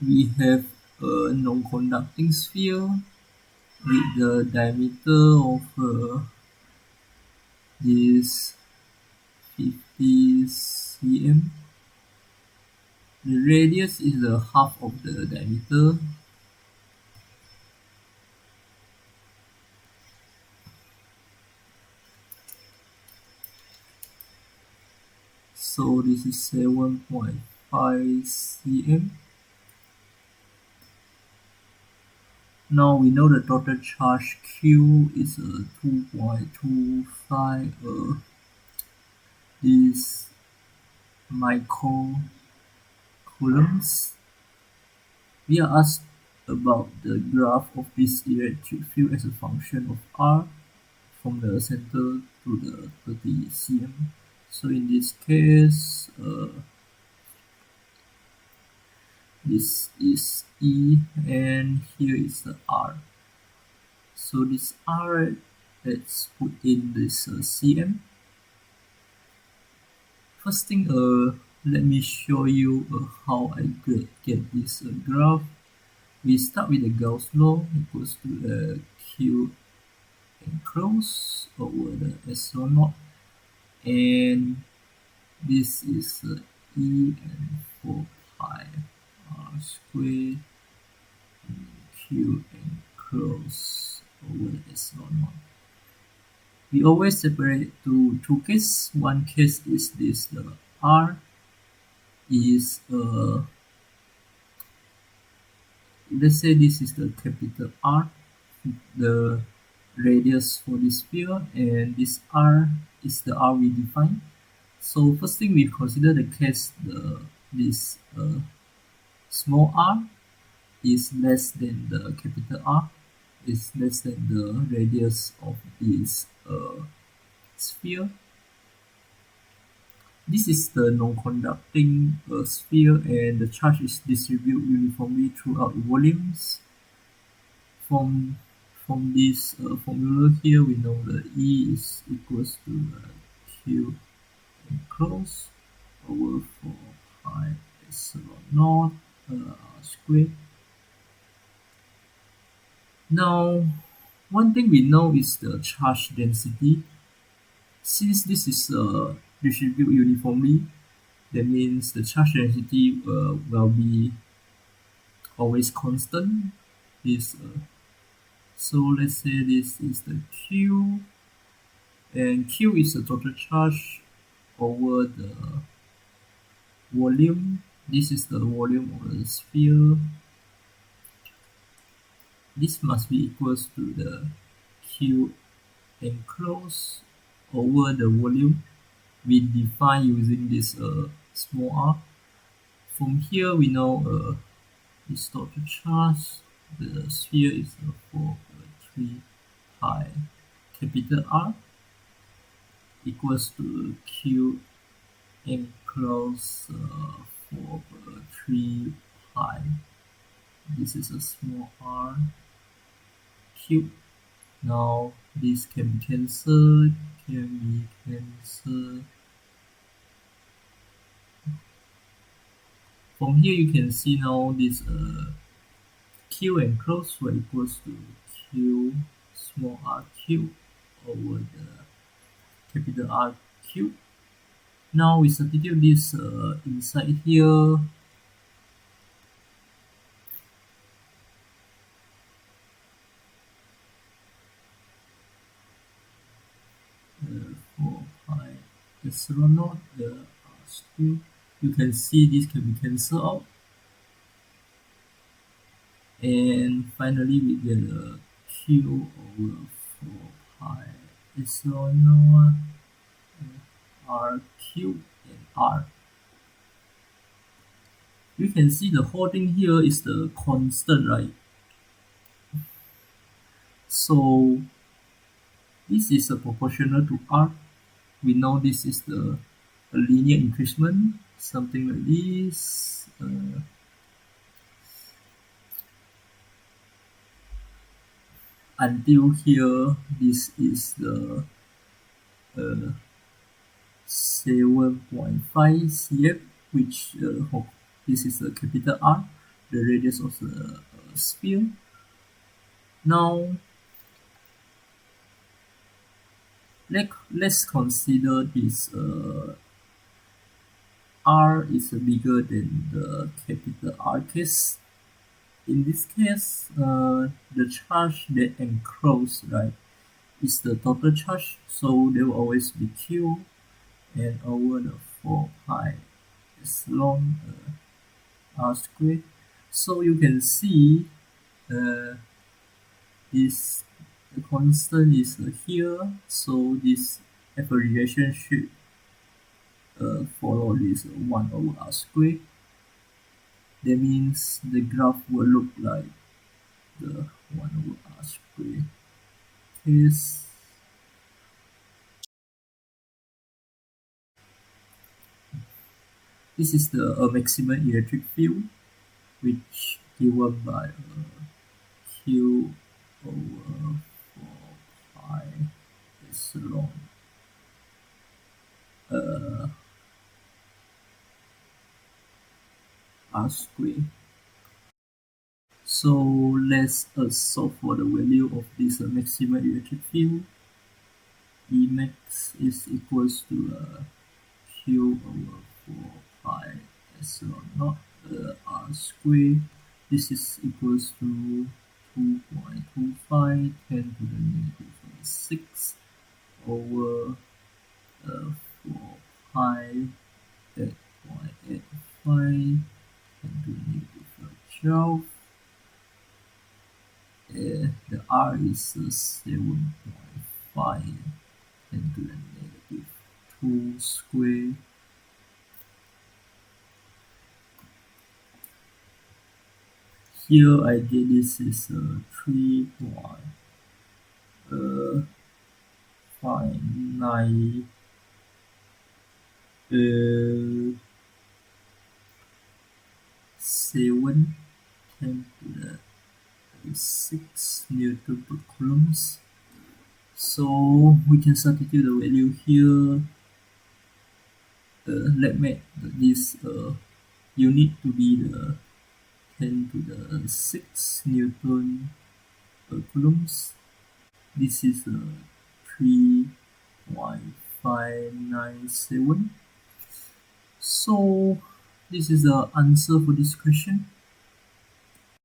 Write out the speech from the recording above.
we have a non-conducting sphere with the diameter of this 50 cm. The radius is the half of the diameter. So this is 7.5 cm. Now we know the total charge Q is 2.25 these microcoulombs. We are asked about the graph of this electric field as a function of R from the center to the 30 cm. So in this case, this is E and here is the R. So this R, let's put in this cm. First thing, let me show you how I get this graph. We start with the Gauss law equals to Q enclosed over the epsilon naught, and this is E and 4 pi R squared Q enclosed over the epsilon naught. We always separate to two cases. One case is this R is let's say this is the capital R, the radius for this sphere, and this R is the R we define. So first thing we consider the case this small r is less than the capital R, is less than the radius of this sphere. This is the non-conducting sphere, and the charge is distributed uniformly throughout the volumes. From this formula here, we know that E is equals to Q enclosed over 4 pi epsilon naught R squared. Now, one thing we know is the charge density. Since this is distributed uniformly, that means the charge density will be always constant. So let's say this is the Q, and Q is the total charge over the volume. This is the volume of the sphere. This must be equals to the Q enclosed over the volume we define using this small r. From here we know this total charge, the sphere is 4.3 pi capital R equals to Q enclosed 4.3 pi. This is a small r cube. Now this can be cancelled, From here you can see now this Q enclosed will equals to Q small r cube over the capital R cube. Now we substitute this inside here. 4 pi epsilon naught R squared. You can see this can be cancelled out, and finally we get a Q over 4 pi epsilon naught R cube and R. You can see the whole thing here is the constant, right? So this is proportional to R. We know this is the linear increment, something like this. Until here, this is the 7.5 cm, which this is the capital R. the radius of the sphere. Now let's consider this R is bigger than the capital R case. In this case, the charge that enclose, right, is the total charge, so there will always be Q and over the 4 pi epsilon R squared. So you can see uh, this constant is here, so this have a relationship follow this 1 over R squared. That means the graph will look like the 1 over R squared case. This is the maximum electric field, which given by Q over 4 pi epsilon uh, R squared. So let's solve for the value of this maximum electric field. E max is equals to Q over 4 pi epsilon naught R squared. This is equals to 2.25 10 to the negative 6 over 4 pi 8.85 10 to the negative 12. The R is 7.5 10 to the negative 2 square. Here I get this is 3.59 7 10 to the 6 Newton per coulombs. So we can substitute the value here. Let make this unit to be the 10 to the 6 Newton per coulombs. This is 3.597. So this is the answer for this question.